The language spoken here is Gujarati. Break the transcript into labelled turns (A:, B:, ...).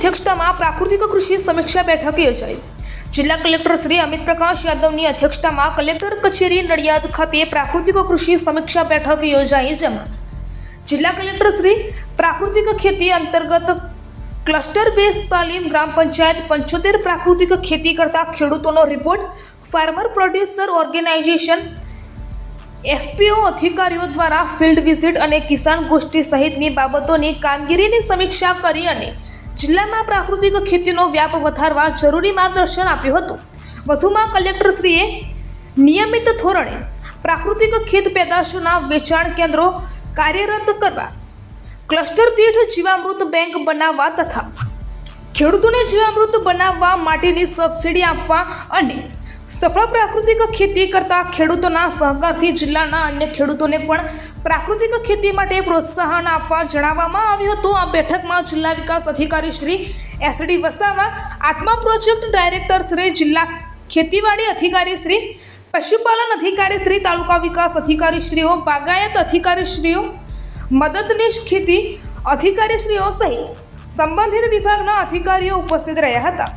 A: અધ્યક્ષતામાં પ્રાકૃતિક કૃષિ સમીક્ષા બેઠક યોજાઈ। જિલ્લા કલેક્ટર શ્રી અમિત પ્રકાશ યાદવની અધ્યક્ષતામાં કલેક્ટર કચેરી નડિયાદ ખાતે પ્રાકૃતિક કૃષિ સમીક્ષા બેઠક યોજાઈ, જેમાં જિલ્લા કલેક્ટર શ્રી પ્રાકૃતિક ખેતી અંતર્ગત ક્લસ્ટર બેઝ તાલીમ, ગ્રામ પંચાયત 75 પ્રાકૃતિક ખેતી કરતા ખેડૂતોનો report, farmer producer organisation FPO અધિકારીઓ દ્વારા ફિલ્ડ વિઝિટ અને કિસાન ગોષ્ઠી સહિતની બાબતોની કામગીરીની સમીક્ષા કરી અને જિલ્લામાં પ્રાકૃતિક ખેતીનો વ્યાપ વધારવા જરૂરી માર્ગદર્શન આપ્યું હતું। વધુમાં કલેક્ટરશ્રીએ નિયમિત ધોરણે પ્રાકૃતિક ખેત પેદાશોના વેચાણ કેન્દ્રો કાર્યરત કરવા, ક્લસ્ટર દીઠ જીવામૃત બેંક બનાવવા તથા ખેડૂતોને જીવામૃત બનાવવા માટેની સબસિડી આપવા અને સફળ પ્રાકૃતિક ખેતી કરતા ખેડૂતોના સહકારથી જિલ્લાના અન્ય ખેડૂતોને પણ પ્રાકૃતિક ખેતી માટે પ્રોત્સાહન આપવા જણાવવામાં આવ્યું હતું। આ બેઠકમાં જિલ્લા વિકાસ અધિકારી શ્રી SD વસાવા, આત્મા પ્રોજેક્ટ ડાયરેક્ટર શ્રી, જિલ્લા ખેતીવાડી અધિકારી શ્રી, પશુપાલન અધિકારી શ્રી, તાલુકા વિકાસ અધિકારી શ્રીઓ, બાગાયત અધિકારી શ્રીઓ, મદદનીશ ખેતી અધિકારી શ્રીઓ સહિત સંબંધિત વિભાગના અધિકારીઓ ઉપસ્થિત રહ્યા હતા।